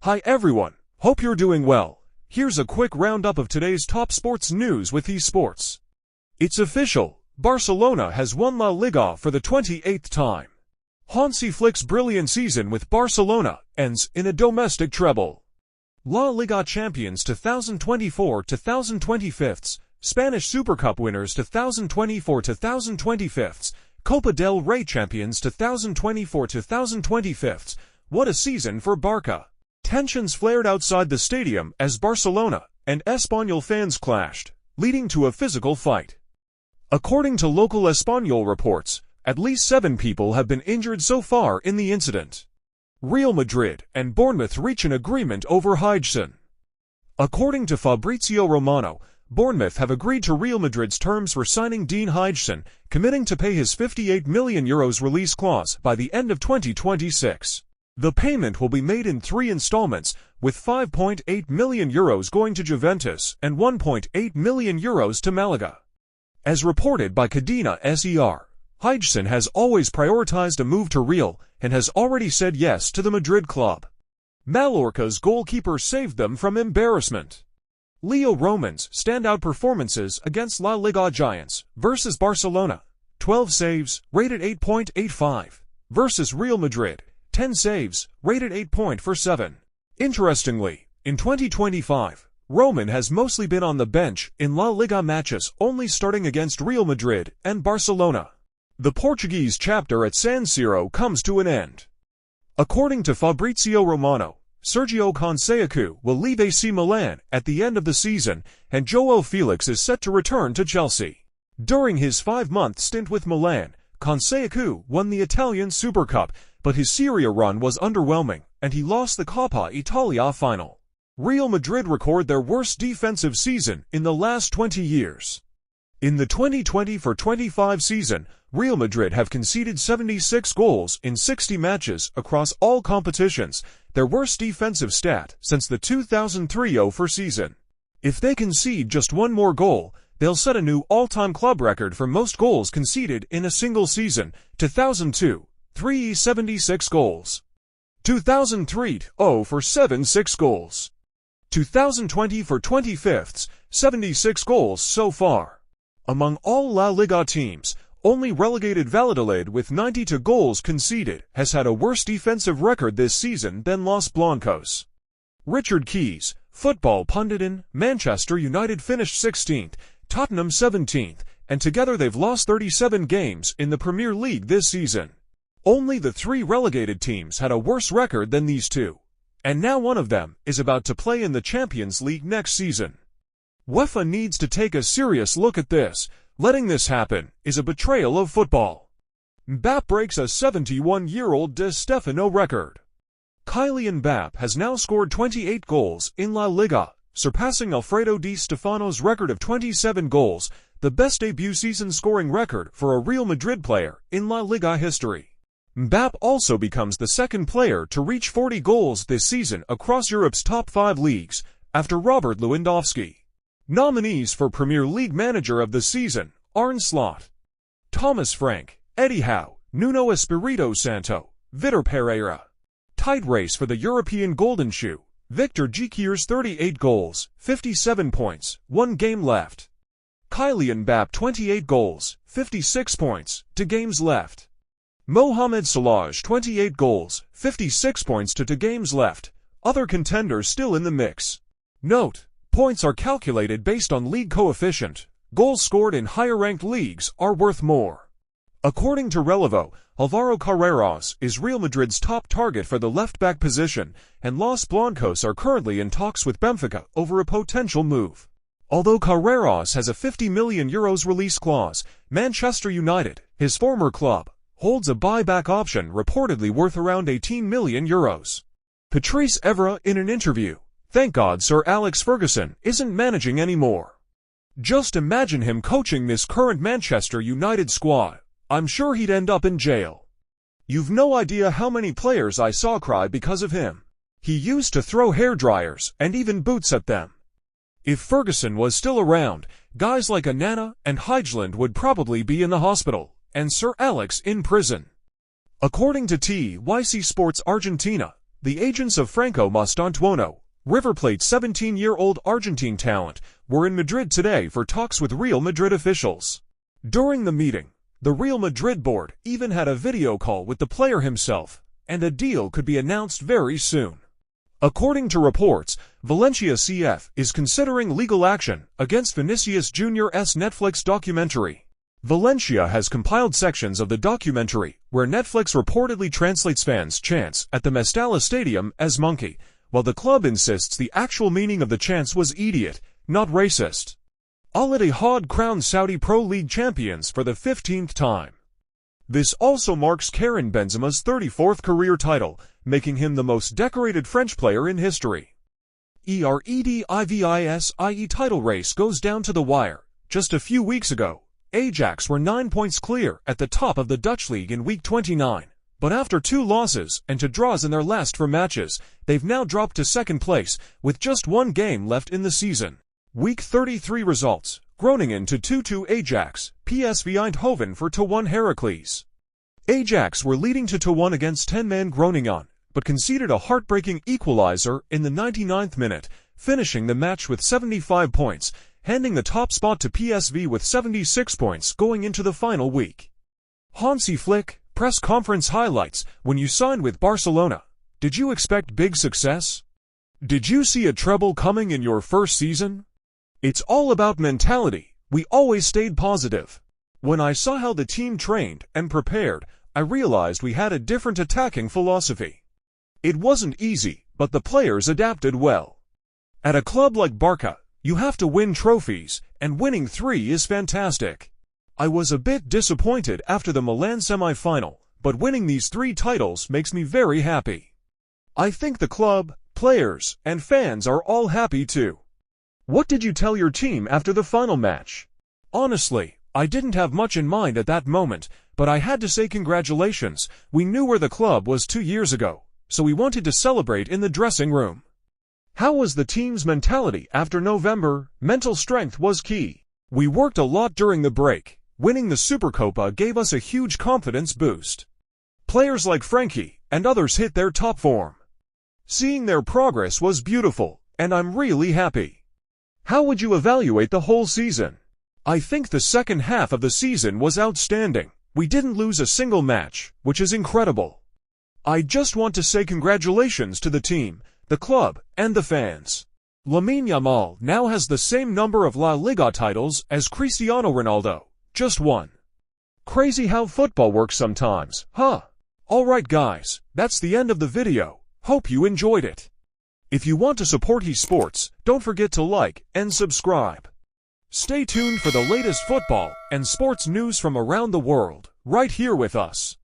Hi everyone, hope you're doing well. Here's a quick roundup of today's top sports news with eSports. It's official, Barcelona has won La Liga for the 28th time. Hansi Flick's brilliant season with Barcelona ends in a domestic treble. La Liga champions 2024-2025, Spanish Super Cup winners 2024-2025, Copa del Rey champions 2024-2025. What a season for Barca. Tensions flared outside the stadium as Barcelona and Espanyol fans clashed, leading to a physical fight. According to local Espanyol reports, at least 7 people have been injured so far in the incident. Real Madrid and Bournemouth reach an agreement over Huijsen. According to Fabrizio Romano, Bournemouth have agreed to Real Madrid's terms for signing Dean Huijsen, committing to pay his €58 million release clause by the end of 2026. The payment will be made in 3 installments, with €5.8 million going to Juventus and €1.8 million to Malaga. As reported by Cadena SER, Huijsen has always prioritized a move to Real and has already said yes to the Madrid club. Mallorca's goalkeeper saved them from embarrassment. Leo Roman's standout performances against La Liga giants versus Barcelona, 12 saves, rated 8.85, versus Real Madrid, 10 saves, rated 8.47. Interestingly, in 2025, Roman has mostly been on the bench in La Liga matches, only starting against Real Madrid and Barcelona. The Portuguese chapter at San Siro comes to an end. According to Fabrizio Romano, Sergio Conceição will leave AC Milan at the end of the season, and João Felix is set to return to Chelsea. During his 5-month stint with Milan, Conceição won the Italian Super Cup, but his Serie A run was underwhelming, and he lost the Coppa Italia final. Real Madrid record their worst defensive season in the last 20 years. In the 2020-25 season, Real Madrid have conceded 76 goals in 60 matches across all competitions, their worst defensive stat since the 2003-04 season. If they concede just one more goal, they'll set a new all-time club record for most goals conceded in a single season, 2002. 76 goals. 2003-04 for 76 goals. 2020 for 25th, 76 goals so far. Among all La Liga teams, only relegated Valladolid with 92 goals conceded has had a worse defensive record this season than Los Blancos. Richard Keys, football pundit in Manchester United finished 16th, Tottenham 17th, and together they've lost 37 games in the Premier League this season. Only the 3 relegated teams had a worse record than these two, and now one of them is about to play in the Champions League next season. UEFA needs to take a serious look at this. Letting this happen is a betrayal of football. Mbappe breaks a 71-year-old Di Stefano record. Kylian Mbappe has now scored 28 goals in La Liga, surpassing Alfredo Di Stefano's record of 27 goals, the best debut season scoring record for a Real Madrid player in La Liga history. Mbappe also becomes the second player to reach 40 goals this season across Europe's top 5 leagues, after Robert Lewandowski. Nominees for Premier League Manager of the Season: Arne Slot, Thomas Frank, Eddie Howe, Nuno Espirito Santo, Vitor Pereira. Tight race for the European Golden Shoe: Victor Gyökeres 38 goals, 57 points, 1 game left. Kylian Mbappe 28 goals, 56 points, 2 games left. Mohamed Salah 28 goals, 56 points to 2 games left. Other contenders still in the mix. Note: points are calculated based on league coefficient. Goals scored in higher-ranked leagues are worth more. According to Relevo, Alvaro Carreras is Real Madrid's top target for the left-back position, and Los Blancos are currently in talks with Benfica over a potential move. Although Carreras has a €50 million release clause, Manchester United, his former club, holds a buyback option reportedly worth around €18 million. Patrice Evra in an interview: "Thank God Sir Alex Ferguson isn't managing anymore. Just imagine him coaching this current Manchester United squad. I'm sure he'd end up in jail. You've no idea how many players I saw cry because of him. He used to throw hairdryers and even boots at them. If Ferguson was still around, guys like Anana and Huijsen would probably be in the hospital, and Sir Alex in prison." According to TYC Sports Argentina, The agents of Franco Mastantuono, River Plate's 17-year-old Argentine talent, were in Madrid today for talks with Real Madrid officials. During the meeting, the Real Madrid board even had a video call with the player himself, and a deal could be announced very soon. According to reports, Valencia CF is considering legal action against Vinícius Jr.'s Netflix documentary. Valencia has compiled sections of the documentary where Netflix reportedly translates fans' chants at the Mestalla Stadium as monkey, while the club insists the actual meaning of the chants was idiot, not racist. Al Ittihad crowned Saudi Pro League champions for the 15th time. This also marks Karim Benzema's 34th career title, making him the most decorated French player in history. Eredivisie title race goes down to the wire. Just a few weeks ago, Ajax were 9 points clear at the top of the Dutch league in week 29, but after 2 losses and 2 draws in their last 4 matches, they've now dropped to second place with just 1 game left in the season. Week 33 results: Groningen to 2-2 Ajax, PSV Eindhoven for 2-1 Heracles. Ajax were leading to 2-1 against 10-man Groningen, but conceded a heartbreaking equalizer in the 99th minute, finishing the match with 75 points, handing the top spot to PSV with 76 points going into the final week. Hansi Flick, press conference highlights: when you signed with Barcelona, did you expect big success? Did you see a treble coming in your first season? It's all about mentality. We always stayed positive. When I saw how the team trained and prepared, I realized we had a different attacking philosophy. It wasn't easy, but the players adapted well. At a club like Barça, you have to win trophies, and winning 3 is fantastic. I was a bit disappointed after the Milan semi-final, but winning these 3 titles makes me very happy. I think the club, players, and fans are all happy too. What did you tell your team after the final match? Honestly, I didn't have much in mind at that moment, but I had to say congratulations. We knew where the club was 2 years ago, so we wanted to celebrate in the dressing room. How was the team's mentality after November? Mental strength was key. We worked a lot during the break. Winning the Supercopa gave us a huge confidence boost. Players like Frankie and others hit their top form. Seeing their progress was beautiful, and I'm really happy. How would you evaluate the whole season? I think the second half of the season was outstanding. We didn't lose a single match, which is incredible. I just want to say congratulations to the team, the club, and the fans. Lamine Yamal now has the same number of La Liga titles as Cristiano Ronaldo, just 1. Crazy how football works sometimes, huh? Alright guys, that's the end of the video. Hope you enjoyed it. If you want to support eSports, don't forget to like and subscribe. Stay tuned for the latest football and sports news from around the world, right here with us.